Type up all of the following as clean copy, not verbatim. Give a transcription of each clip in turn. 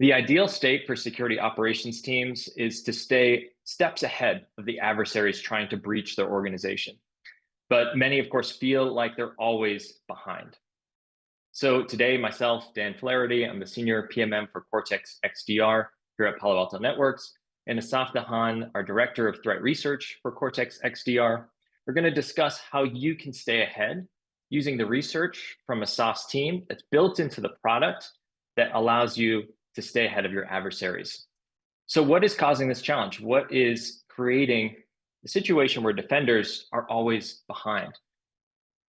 The ideal state for security operations teams is to stay steps ahead of the adversaries trying to breach their organization. But many, of course, feel like they're always behind. So today, myself, Dan Flaherty, I'm the senior PMM for Cortex XDR here at Palo Alto Networks, and Asaf Dahan, our director of threat research for Cortex XDR. We're going to discuss how you can stay ahead using the research from Asaf's team that's built into the product that allows you to stay ahead of your adversaries. So what is causing this challenge? What is creating the situation where defenders are always behind?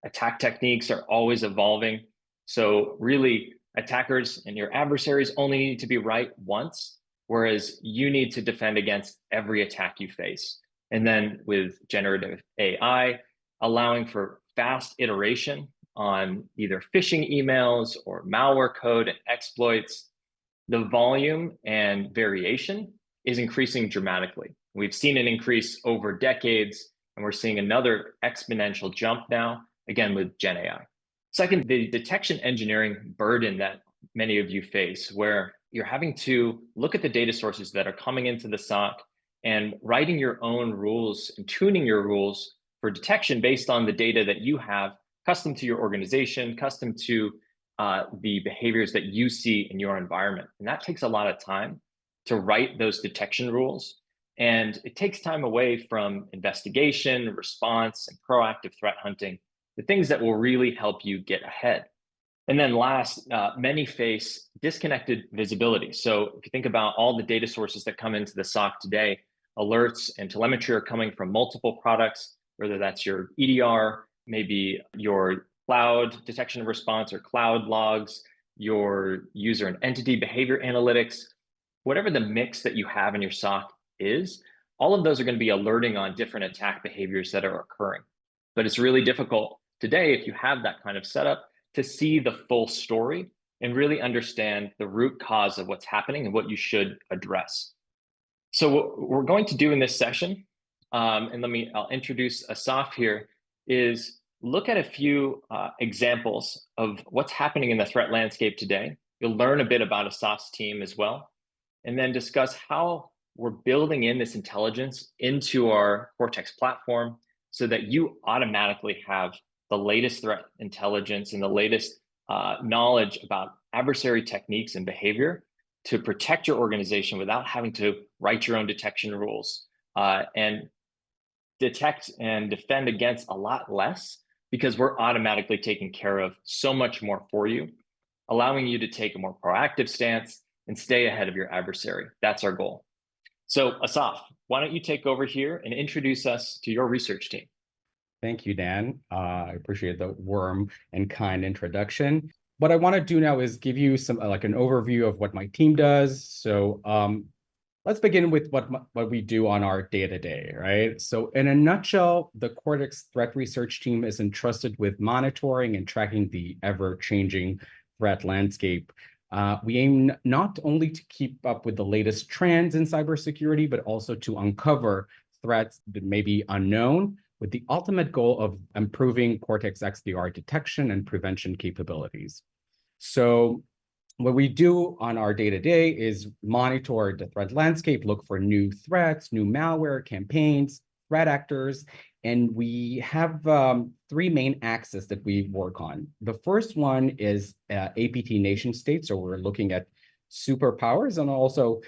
Attack techniques are always evolving. So really, attackers and your adversaries only need to be right once, whereas you need to defend against every attack you face. And then with generative AI, allowing for fast iteration on either phishing emails or malware code and exploits, the volume and variation is increasing dramatically. We've seen an increase over decades, and we're seeing another exponential jump now, again with Gen AI. Second, the detection engineering burden that many of you face, where you're having to look at the data sources that are coming into the SOC and writing your own rules and tuning your rules for detection based on the data that you have custom to your organization, custom to the behaviors that you see in your environment. And that takes a lot of time to write those detection rules. And it takes time away from investigation, response, and proactive threat hunting, the things that will really help you get ahead. And then last, many face disconnected visibility. So if you think about all the data sources that come into the SOC today, alerts and telemetry are coming from multiple products, whether that's your EDR, maybe your cloud detection and response or cloud logs, your user and entity behavior analytics, whatever the mix that you have in your SOC is, all of those are going to be alerting on different attack behaviors that are occurring. But it's really difficult today, if you have that kind of setup, to see the full story and really understand the root cause of what's happening and what you should address. So what we're going to do in this session, and I'll introduce Asaf here, is look at a few examples of what's happening in the threat landscape today. You'll learn a bit about Asaf's team as well, and then discuss how we're building in this intelligence into our Cortex platform so that you automatically have the latest threat intelligence and the latest knowledge about adversary techniques and behavior to protect your organization without having to write your own detection rules and detect and defend against a lot less, because we're automatically taking care of so much more for you, allowing you to take a more proactive stance and stay ahead of your adversary. That's our goal. So Asaf, why don't you take over here and introduce us to your research team? Thank you, Dan. I appreciate the warm and kind introduction. What I want to do now is give you some like an overview of what my team does. So let's begin with what we do on our day-to-day, right? So in a nutshell, the Cortex threat research team is entrusted with monitoring and tracking the ever-changing threat landscape. We aim not only to keep up with the latest trends in cybersecurity, but also to uncover threats that may be unknown, with the ultimate goal of improving Cortex XDR detection and prevention capabilities. So what we do on our day-to-day is monitor the threat landscape, look for new threats, new malware, campaigns, threat actors, and we have three main axes that we work on. The first one is APT nation states, so we're looking at superpowers and also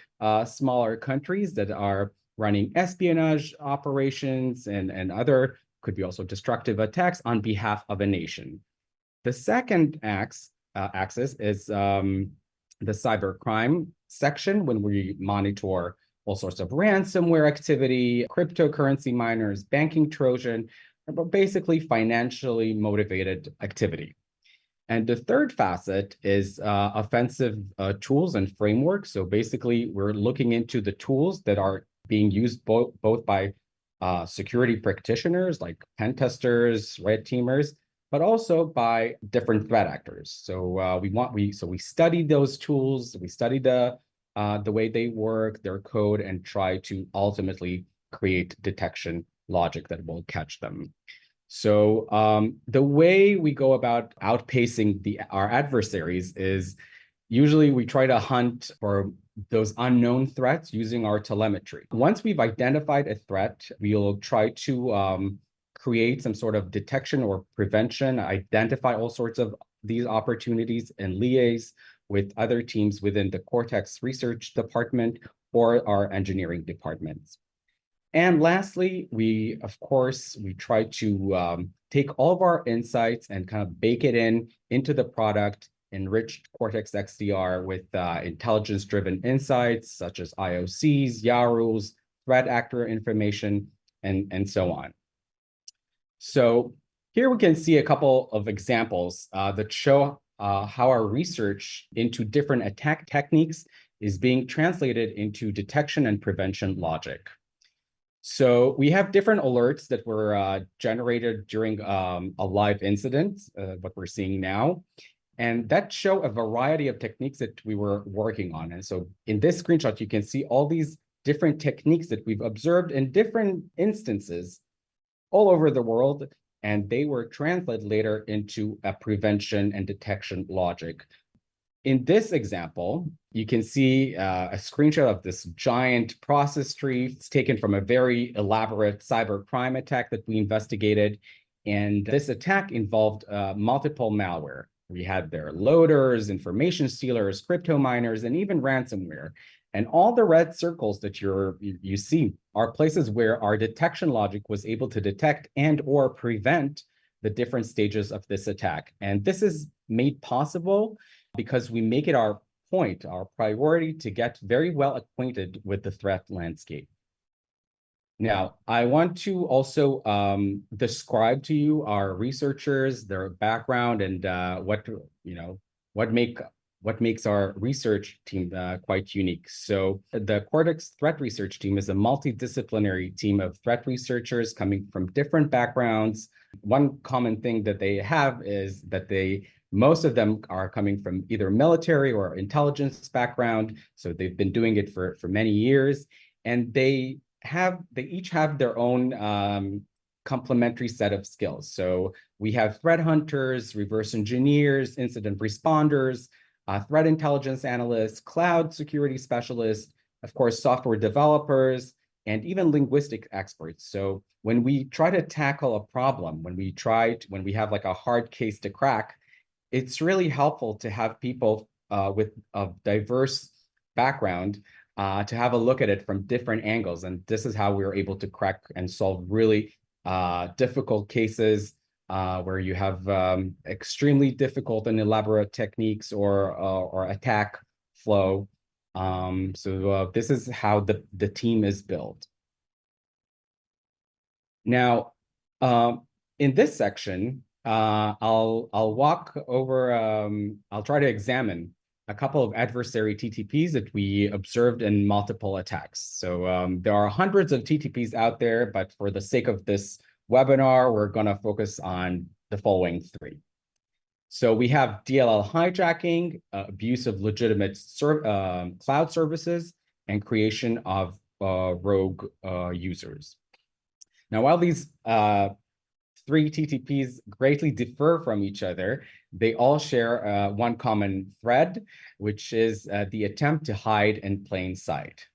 smaller countries that are running espionage operations and other, could be also destructive attacks on behalf of a nation. The second axis is the cybercrime section, when we monitor all sorts of ransomware activity, cryptocurrency miners, banking Trojan, but basically financially motivated activity. And the third facet is offensive tools and frameworks. So basically, we're looking into the tools that are being used both by security practitioners like pen testers, red teamers, but also by different threat actors. So we study those tools, we study the way they work, their code, and try to ultimately create detection logic that will catch them. So the way we go about outpacing our adversaries is Usually we try to hunt for those unknown threats using our telemetry. Once we've identified a threat, we'll try to create some sort of detection or prevention, identify all sorts of these opportunities, and liaise with other teams within the Cortex research department or our engineering departments. And lastly, of course, we try to take all of our insights and kind of bake it into the product, enriched Cortex XDR with intelligence-driven insights such as IOCs, YARUs, threat actor information, and so on. So here we can see a couple of examples that show how our research into different attack techniques is being translated into detection and prevention logic. So we have different alerts that were generated during a live incident, what we're seeing now, and that show a variety of techniques that we were working on. And so in this screenshot, you can see all these different techniques that we've observed in different instances all over the world, and they were translated later into a prevention and detection logic. In this example, you can see a screenshot of this giant process tree. It's taken from a very elaborate cybercrime attack that we investigated. And this attack involved multiple malware. We had their loaders, information stealers, crypto miners, and even ransomware. And all the red circles that you see are places where our detection logic was able to detect and or prevent the different stages of this attack. And this is made possible because we make it our priority to get very well acquainted with the threat landscape. Now, I want to also describe to you our researchers, their background, and what makes our research team quite unique. So the Cortex Threat Research Team is a multidisciplinary team of threat researchers coming from different backgrounds. One common thing that they have is that most of them are coming from either military or intelligence background. So they've been doing it for many years, and they each have their own complementary set of skills. So we have threat hunters, reverse engineers, incident responders, threat intelligence analysts, cloud security specialists, of course, software developers, and even linguistic experts. So when we try to tackle a problem, when we have like a hard case to crack, it's really helpful to have people with a diverse background to have a look at it from different angles. And this is how we were able to crack and solve really difficult cases where you have extremely difficult and elaborate techniques or attack flow. So this is how the team is built. Now, in this section, I'll walk over, I'll try to examine a couple of adversary TTPs that we observed in multiple attacks. So there are hundreds of TTPs out there, but for the sake of this webinar, we're going to focus on the following three. So we have DLL hijacking, abuse of legitimate cloud services, and creation of rogue users. Now, while these three TTPs greatly differ from each other, they all share one common thread, which is the attempt to hide in plain sight.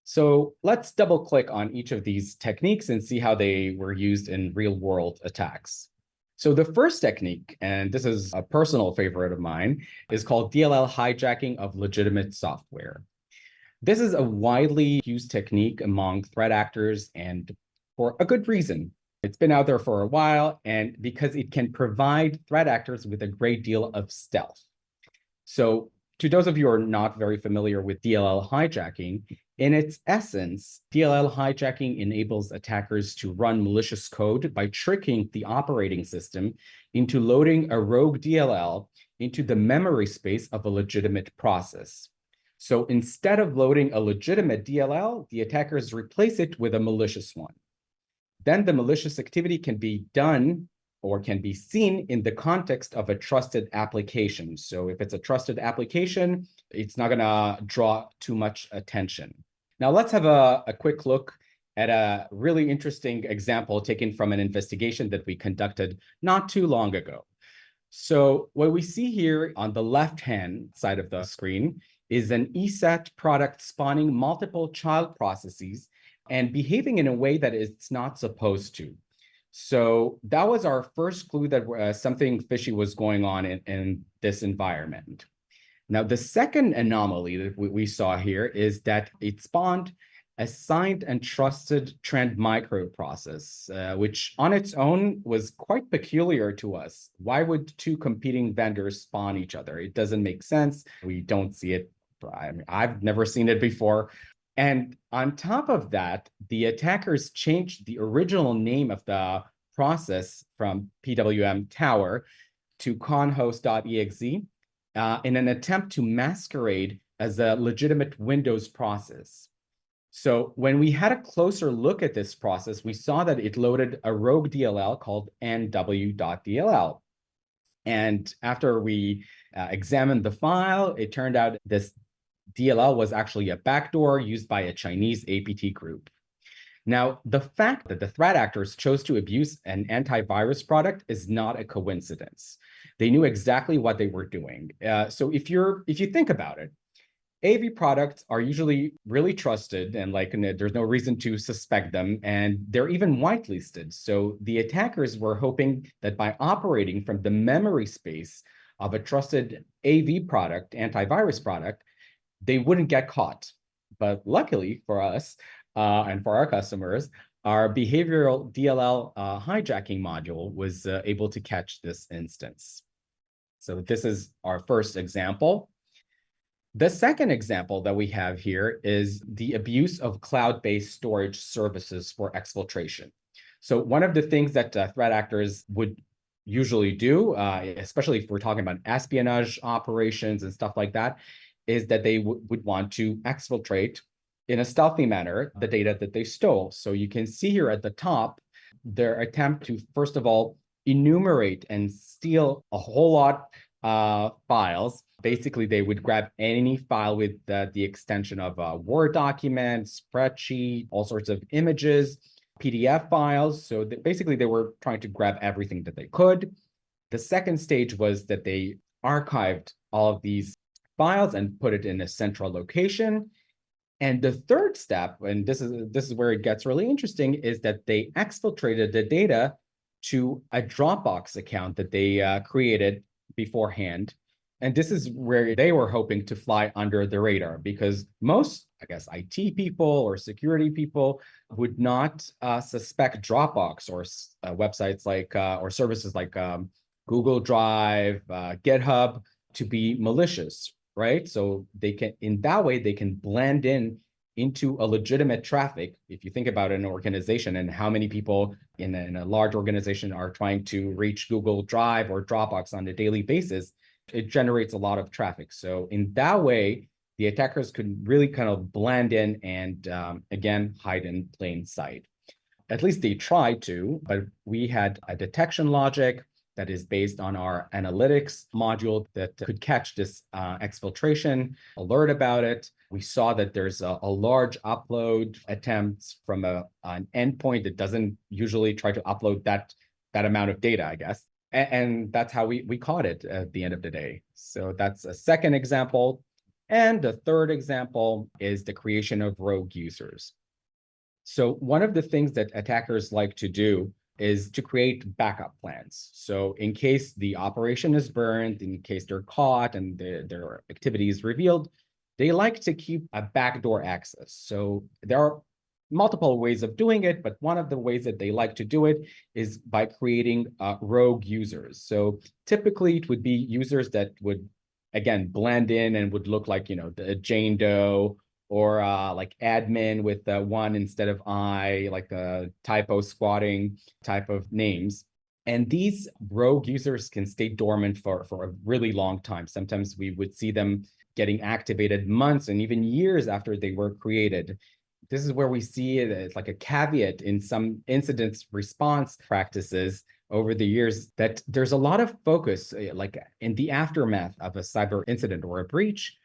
So let's double click on each of these techniques and see how they were used in real world attacks. So the first technique, and this is a personal favorite of mine, is called DLL hijacking of legitimate software. This is a widely used technique among threat actors, and for a good reason. It's been out there for a while, and because it can provide threat actors with a great deal of stealth. So to those of you who are not very familiar with DLL hijacking, in its essence, DLL hijacking enables attackers to run malicious code by tricking the operating system into loading a rogue DLL into the memory space of a legitimate process. So instead of loading a legitimate DLL, the attackers replace it with a malicious one. Then the malicious activity can be done or can be seen in the context of a trusted application. So if it's a trusted application, it's not going to draw too much attention. Now let's have a quick look at a really interesting example taken from an investigation that we conducted not too long ago. So what we see here on the left-hand side of the screen is an ESET product spawning multiple child processes and behaving in a way that it's not supposed to. So that was our first clue that something fishy was going on in this environment. Now, the second anomaly that we saw here is that it spawned a signed and trusted trend microprocess, which on its own was quite peculiar to us. Why would two competing vendors spawn each other? It doesn't make sense. We don't see it. I mean, I've never seen it before. And on top of that, the attackers changed the original name of the process from PWM Tower to conhost.exe in an attempt to masquerade as a legitimate Windows process. So when we had a closer look at this process, we saw that it loaded a rogue DLL called nw.dll. And after we examined the file, it turned out this DLL was actually a backdoor used by a Chinese APT group. Now, the fact that the threat actors chose to abuse an antivirus product is not a coincidence. They knew exactly what they were doing. So if you think about it, AV products are usually really trusted and there's no reason to suspect them, and they're even whitelisted. So the attackers were hoping that by operating from the memory space of a trusted AV product, antivirus product, they wouldn't get caught. But luckily for us and for our customers, our behavioral DLL hijacking module was able to catch this instance. So this is our first example. The second example that we have here is the abuse of cloud-based storage services for exfiltration. So one of the things that threat actors would usually do, especially if we're talking about espionage operations and stuff like that, is that they would want to exfiltrate in a stealthy manner the data that they stole. So you can see here at the top, their attempt to, first of all, enumerate and steal a whole lot files. Basically, they would grab any file with the extension of a Word document, spreadsheet, all sorts of images, PDF files. So basically, they were trying to grab everything that they could. The second stage was that they archived all of these files and put it in a central location. And the third step, and this is where it gets really interesting, is that they exfiltrated the data to a Dropbox account that they created beforehand. And this is where they were hoping to fly under the radar, because most, I guess, IT people or security people would not suspect Dropbox or websites like or services like Google Drive, GitHub to be malicious, right? So they can, in that way, they can blend into a legitimate traffic. If you think about an organization and how many people in a large organization are trying to reach Google Drive or Dropbox on a daily basis, it generates a lot of traffic. So in that way, the attackers could really kind of blend in and again, hide in plain sight. At least they tried to, but we had a detection logic that is based on our analytics module that could catch this exfiltration, alert about it. We saw that there's a large upload attempts from an endpoint that doesn't usually try to upload that amount of data, I guess. And that's how we caught it at the end of the day. So that's a second example. And the third example is the creation of rogue users. So one of the things that attackers like to do is to create backup plans. So in case the operation is burned, in case they're caught and their activity is revealed, they like to keep a backdoor access. So there are multiple ways of doing it, but one of the ways that they like to do it is by creating rogue users. So typically it would be users that would, again, blend in and would look like, the Jane Doe, or like admin with one instead of I, like the typo squatting type of names. And these rogue users can stay dormant for a really long time. Sometimes we would see them getting activated months and even years after they were created. This is where we see it as like a caveat in some incident response practices over the years, that there's a lot of focus, like in the aftermath of a cyber incident or a breach.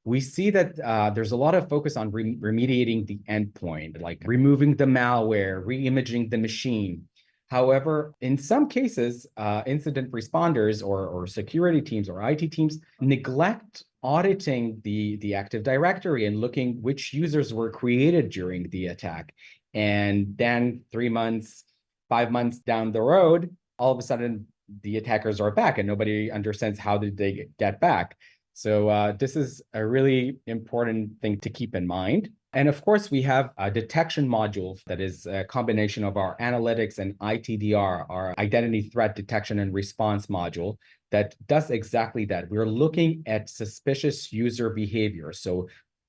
We see that there's a lot of focus on remediating the endpoint, like removing the malware, re-imaging the machine. However, in some cases, incident responders or security teams or IT teams neglect auditing the Active Directory and looking which users were created during the attack. And then 3 months, 5 months down the road, all of a sudden the attackers are back and nobody understands how did they get back. So this is a really important thing to keep in mind. And of course, we have a detection module that is a combination of our analytics and ITDR, our identity threat detection and response module, that does exactly that. We're looking at suspicious user behavior. So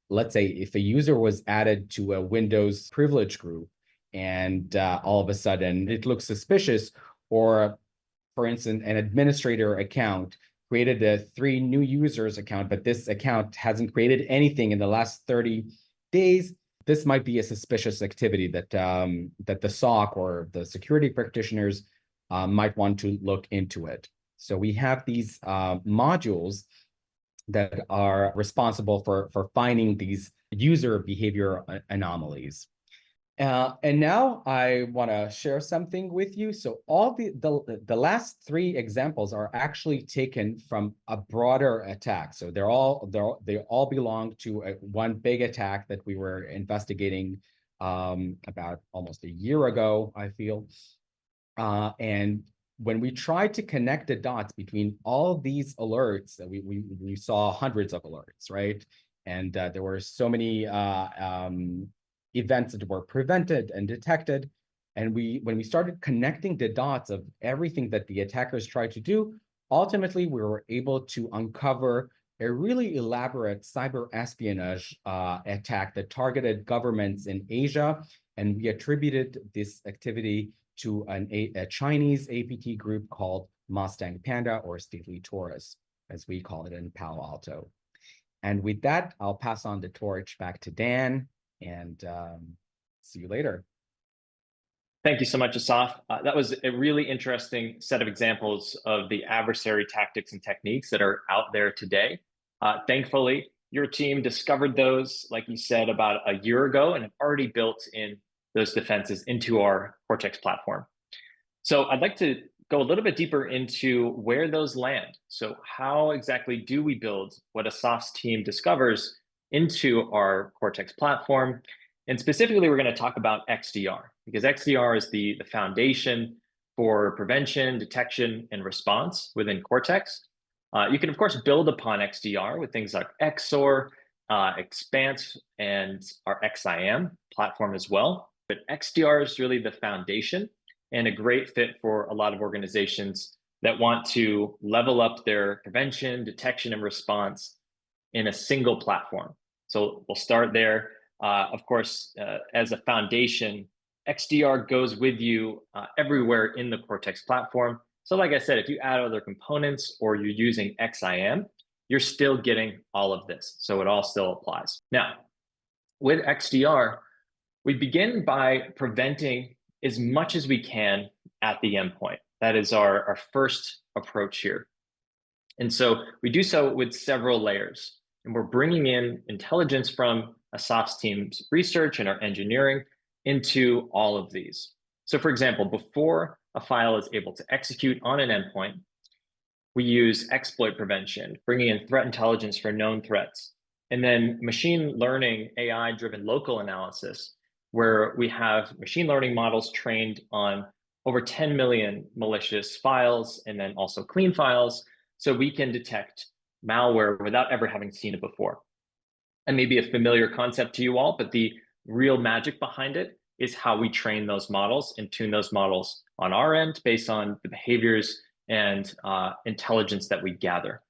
let's say if a user was added to a Windows privilege group and all of a sudden it looks suspicious, or for instance, an administrator account created a 3 new users account, but this account hasn't created anything in the last 30 days, this might be a suspicious activity that that the SOC or the security practitioners might want to look into it. So we have these modules that are responsible for finding these user behavior anomalies. And now I want to share something with you. So all the last 3 examples are actually taken from a broader attack. So they all belong to one big attack that we were investigating about almost a year ago, I feel. And when we tried to connect the dots between all these alerts, we saw hundreds of alerts, right? And there were so many events that were prevented and detected. And when we started connecting the dots of everything that the attackers tried to do, ultimately we were able to uncover a really elaborate cyber espionage attack that targeted governments in Asia. And we attributed this activity to a Chinese APT group called Mustang Panda, or Stately Taurus, as we call it in Palo Alto. And with that, I'll pass on the torch back to Dan, and see you later. Thank you so much, Asaf. That was a really interesting set of examples of the adversary tactics and techniques that are out there today. Thankfully, your team discovered those, like you said, about a year ago and have already built in those defenses into our Cortex platform. So I'd like to go a little bit deeper into where those land. So how exactly do we build what Asaf's team discovers into our Cortex platform? And specifically, we're going to talk about XDR, because XDR is the foundation for prevention, detection, and response within Cortex. You can, of course, build upon XDR with things like XSOAR, Expanse, and our XIM platform as well. But XDR is really the foundation and a great fit for a lot of organizations that want to level up their prevention, detection, and response in a single platform. So we'll start there. Of course, as a foundation, XDR goes with you everywhere in the Cortex platform. So like I said, if you add other components or you're using XIM, you're still getting all of this. So it all still applies. Now, with XDR, we begin by preventing as much as we can at the endpoint. That is our first approach here. And so we do so with several layers. And we're bringing in intelligence from Asaf's team's research and our engineering into all of these. So for example, before a file is able to execute on an endpoint, we use exploit prevention, bringing in threat intelligence for known threats, and then machine learning AI-driven local analysis, where we have machine learning models trained on over 10 million malicious files and then also clean files, so we can detect malware without ever having seen it before. And maybe a familiar concept to you all, but the real magic behind it is how we train those models and tune those models on our end based on the behaviors and intelligence that we gather.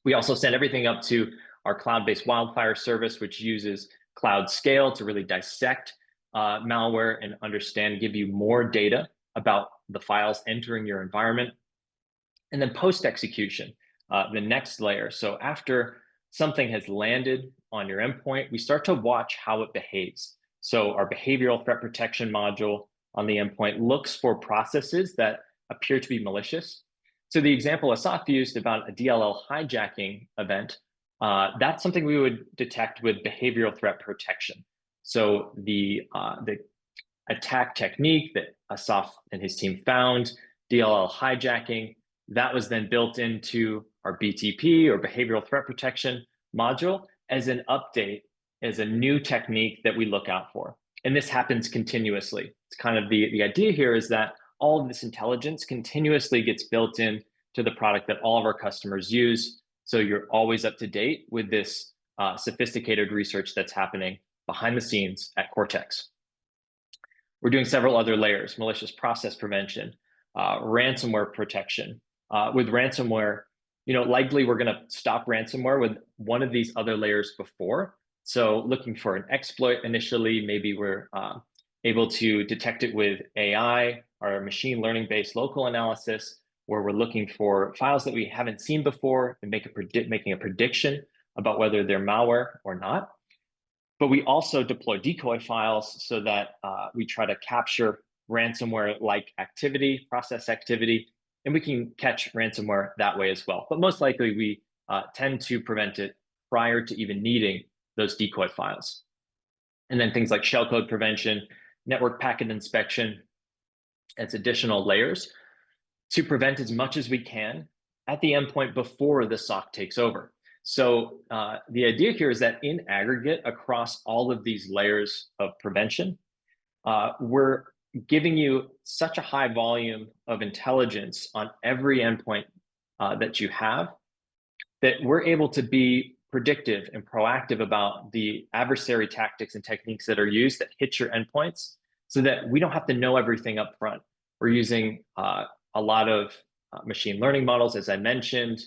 We also send everything up to our cloud-based Wildfire service, which uses cloud scale to really dissect malware and understand, give you more data about the files entering your environment. And then post-execution, the next layer. So after something has landed on your endpoint, we start to watch how it behaves. So our behavioral threat protection module on the endpoint looks for processes that appear to be malicious. So the example Asaf used about a DLL hijacking event, that's something we would detect with behavioral threat protection. So the attack technique, the Asaf and his team found, DLL hijacking. That was then built into our BTP or behavioral threat protection module as an update, as a new technique that we look out for. And this happens continuously. It's kind of the idea here is that all of this intelligence continuously gets built in to the product that all of our customers use. So you're always up to date with this sophisticated research that's happening behind the scenes at Cortex. We're doing several other layers: malicious process prevention, ransomware protection. With ransomware, likely we're going to stop ransomware with one of these other layers before. So looking for an exploit initially, maybe we're able to detect it with AI or machine learning based local analysis, where we're looking for files that we haven't seen before and making a prediction about whether they're malware or not. But we also deploy decoy files so that we try to capture ransomware-like activity, process activity, and we can catch ransomware that way as well. But most likely we tend to prevent it prior to even needing those decoy files. And then things like shellcode prevention, network packet inspection, as additional layers to prevent as much as we can at the endpoint before the SOC takes over. So the idea here is that in aggregate, across all of these layers of prevention, we're giving you such a high volume of intelligence on every endpoint that you have, that we're able to be predictive and proactive about the adversary tactics and techniques that are used that hit your endpoints, so that we don't have to know everything up front. We're using a lot of machine learning models, as I mentioned,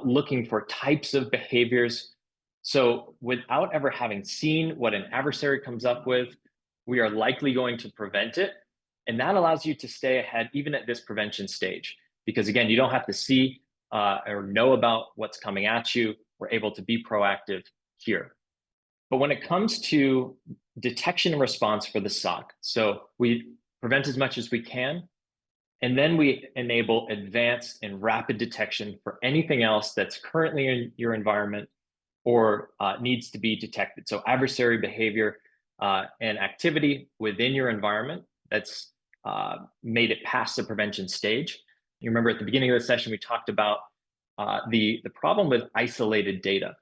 looking for types of behaviors. So without ever having seen what an adversary comes up with, we are likely going to prevent it. And that allows you to stay ahead even at this prevention stage. Because again, you don't have to see or know about what's coming at you. We're able to be proactive here. But when it comes to detection and response for the SOC, so we prevent as much as we can, and then we enable advanced and rapid detection for anything else that's currently in your environment or needs to be detected. So adversary behavior and activity within your environment that's made it past the prevention stage. You remember at the beginning of the session, we talked about the problem with isolated data,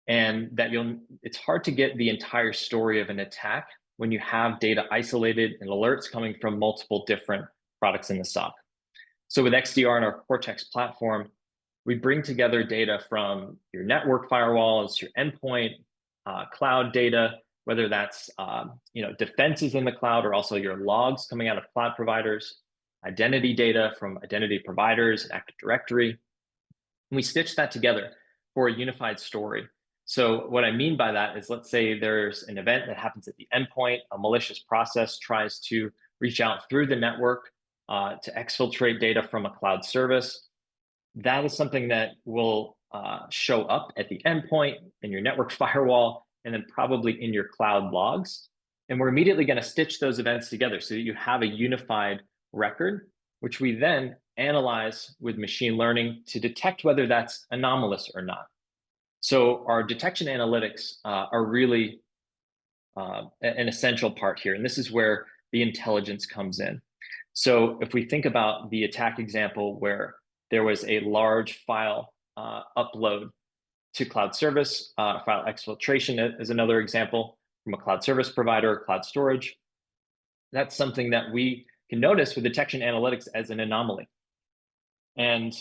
and that it's hard to get the entire story of an attack when you have data isolated and alerts coming from multiple different products in the SOC. So with XDR and our Cortex platform, we bring together data from your network firewalls, your endpoint, cloud data, whether that's defenses in the cloud or also your logs coming out of cloud providers, identity data from identity providers, Active Directory. And we stitch that together for a unified story. So what I mean by that is, let's say there's an event that happens at the endpoint, a malicious process tries to reach out through the network to exfiltrate data from a cloud service. That is something that will show up at the endpoint in your network firewall, and then probably in your cloud logs. And we're immediately going to stitch those events together so that you have a unified record, which we then analyze with machine learning to detect whether that's anomalous or not. So our detection analytics are really an essential part here. And this is where the intelligence comes in. So if we think about the attack example where there was a large file upload to cloud service, file exfiltration is another example from a cloud service provider, cloud storage. That's something that we can notice with detection analytics as an anomaly. And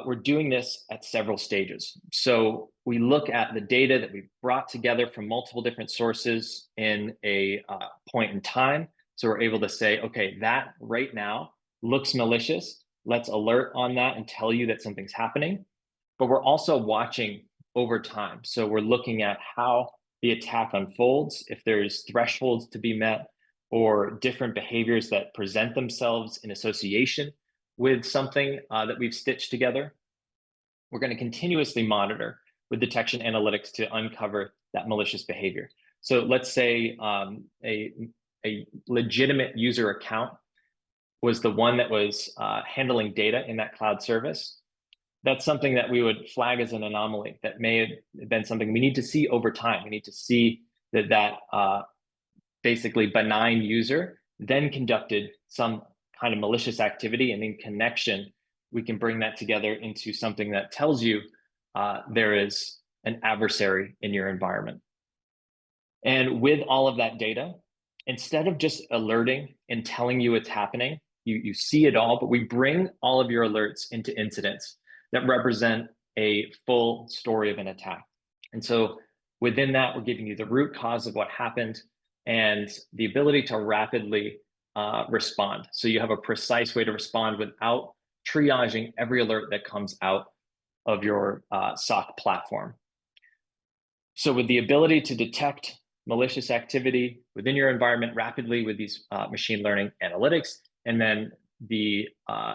we're doing this at several stages. So we look at the data that we've brought together from multiple different sources in a point in time. So we're able to say, okay, that right now looks malicious. Let's alert on that and tell you that something's happening. But we're also watching over time. So we're looking at how the attack unfolds, if there's thresholds to be met or different behaviors that present themselves in association with something that we've stitched together. We're going to continuously monitor with detection analytics to uncover that malicious behavior. So let's say a legitimate user account was the one that was handling data in that cloud service. That's something that we would flag as an anomaly. That may have been something we need to see over time. We need to see that basically benign user then conducted some kind of malicious activity, and in connection, we can bring that together into something that tells you there is an adversary in your environment. And with all of that data, instead of just alerting and telling you what's happening, you see it all, but we bring all of your alerts into incidents that represent a full story of an attack. And so within that, we're giving you the root cause of what happened and the ability to rapidly respond. So you have a precise way to respond without triaging every alert that comes out of your SOC platform. So with the ability to detect malicious activity within your environment rapidly with these machine learning analytics, and then the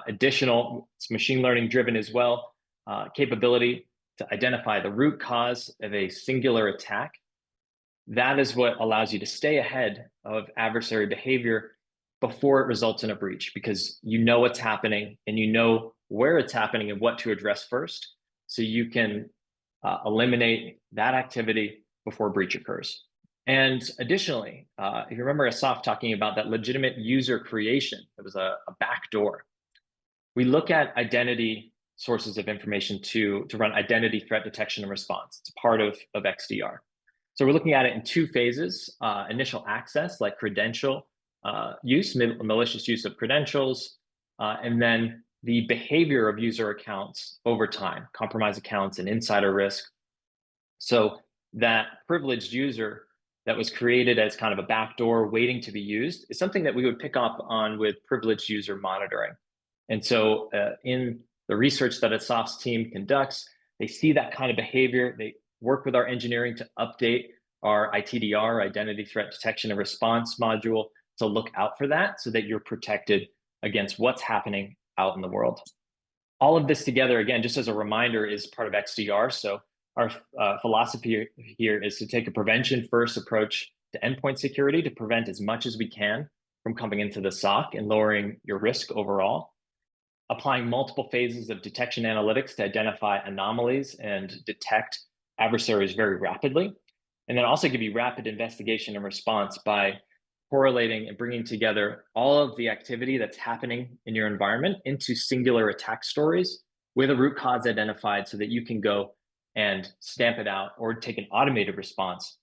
additional, it's machine learning driven as well, capability to identify the root cause of a singular attack, that is what allows you to stay ahead of adversary behavior before it results in a breach, because you know what's happening and you know where it's happening and what to address first, so you can eliminate that activity before a breach occurs. And additionally, if you remember Asaf talking about that legitimate user creation, it was a backdoor. We look at identity sources of information to run identity threat detection and response. It's a part of XDR. So we're looking at it in two phases: initial access, like credential use, malicious use of credentials, and then the behavior of user accounts over time, compromised accounts and insider risk. So that privileged user that was created as kind of a backdoor waiting to be used is something that we would pick up on with privileged user monitoring. And so in the research that Asaf's team conducts, they see that kind of behavior. They work with our engineering to update our ITDR, Identity Threat Detection and Response module, to look out for that so that you're protected against what's happening out in the world. All of this together, again, just as a reminder, is part of XDR. So our philosophy here is to take a prevention first approach to endpoint security to prevent as much as we can from coming into the SOC and lowering your risk overall. Applying multiple phases of detection analytics to identify anomalies and detect adversaries very rapidly. And then also give you rapid investigation and response by correlating and bringing together all of the activity that's happening in your environment into singular attack stories with a root cause identified, so that you can go and stamp it out or take an automated response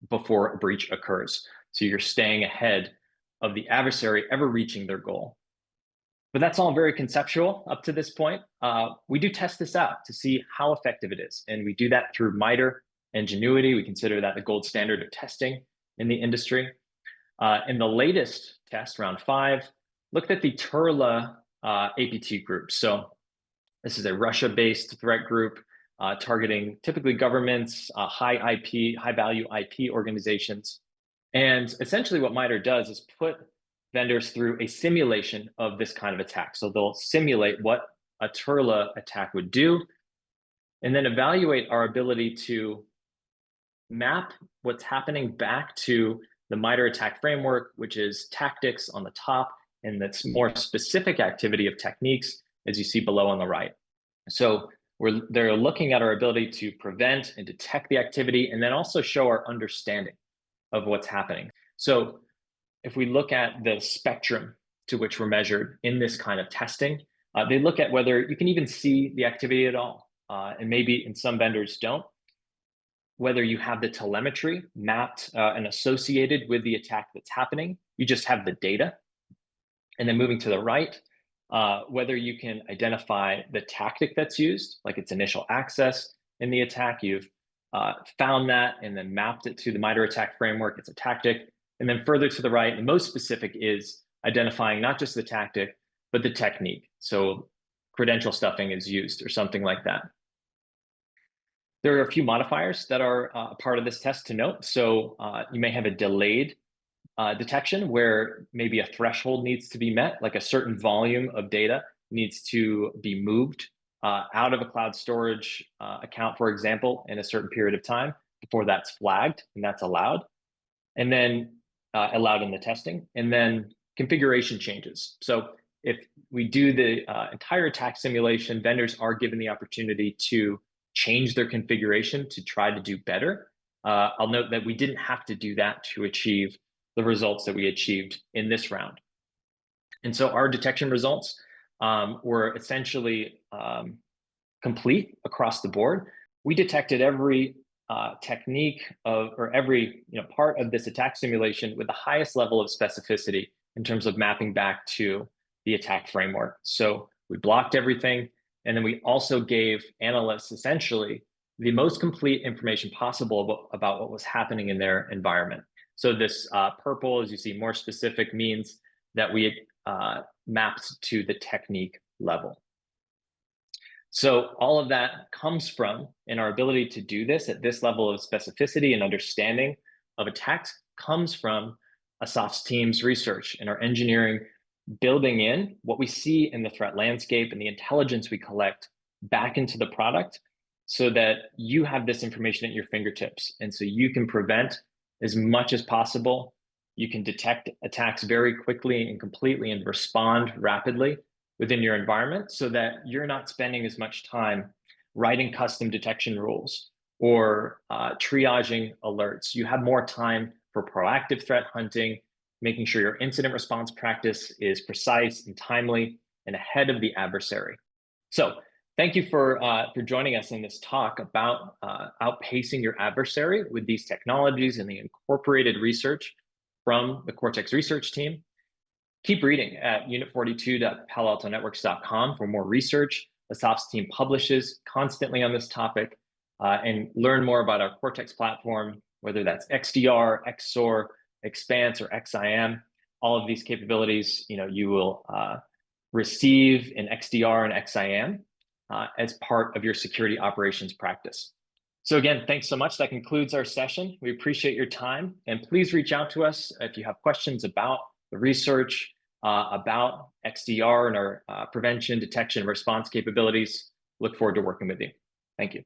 before a breach occurs. So you're staying ahead of the adversary ever reaching their goal. But that's all very conceptual up to this point. We do test this out to see how effective it is. And we do that through MITRE Ingenuity. We consider that the gold standard of testing in the industry. In the latest test, round 5, looked at the Turla APT group. So this is a Russia-based threat group targeting typically governments, high value IP organizations. And essentially what MITRE does is put vendors through a simulation of this kind of attack. So they'll simulate what a Turla attack would do, and then evaluate our ability to map what's happening back to the MITRE ATT&CK framework, which is tactics on the top, and that's more specific activity of techniques, as you see below on the right. So they're looking at our ability to prevent and detect the activity, and then also show our understanding of what's happening. So if we look at the spectrum to which we're measured in this kind of testing, they look at whether you can even see the activity at all, and maybe in some vendors don't, whether you have the telemetry mapped and associated with the attack that's happening, you just have the data. And then moving to the right, whether you can identify the tactic that's used, like its initial access in the attack, you've found that and then mapped it to the MITRE ATT&CK framework, it's a tactic. And then further to the right, the most specific is identifying not just the tactic, but the technique. So credential stuffing is used or something like that. There are a few modifiers that are a part of this test to note. So you may have a delayed detection where maybe a threshold needs to be met, like a certain volume of data needs to be moved out of a cloud storage account, for example, in a certain period of time before that's flagged and that's allowed. And then allowed in the testing, and then configuration changes. So if we do the entire attack simulation, vendors are given the opportunity to change their configuration to try to do better. I'll note that we didn't have to do that to achieve the results that we achieved in this round. And so our detection results were essentially complete across the board. We detected every technique or every part of this attack simulation with the highest level of specificity in terms of mapping back to the attack framework. So we blocked everything, and then we also gave analysts essentially the most complete information possible about what was happening in their environment. So this purple, as you see, more specific, means that we mapped to the technique level. So all of that comes from, and our ability to do this at this level of specificity and understanding of attacks comes from Asaf's team's research and our engineering building in what we see in the threat landscape and the intelligence we collect back into the product so that you have this information at your fingertips. And so you can prevent as much as possible. You can detect attacks very quickly and completely and respond rapidly within your environment so that you're not spending as much time writing custom detection rules or triaging alerts. You have more time for proactive threat hunting, making sure your incident response practice is precise and timely and ahead of the adversary. So thank you for joining us in this talk about outpacing your adversary with these technologies and the incorporated research from the Cortex research team. Keep reading at unit42.paloaltonetworks.com for more research. Asaf's team publishes constantly on this topic and learn more about our Cortex platform, whether that's XDR, XSOAR, Expanse, or XIM. All of these capabilities, you will receive in XDR and XIM as part of your security operations practice. So again, thanks so much. That concludes our session. We appreciate your time, and please reach out to us if you have questions about the research, about XDR and our prevention, detection, and response capabilities. Look forward to working with you. Thank you.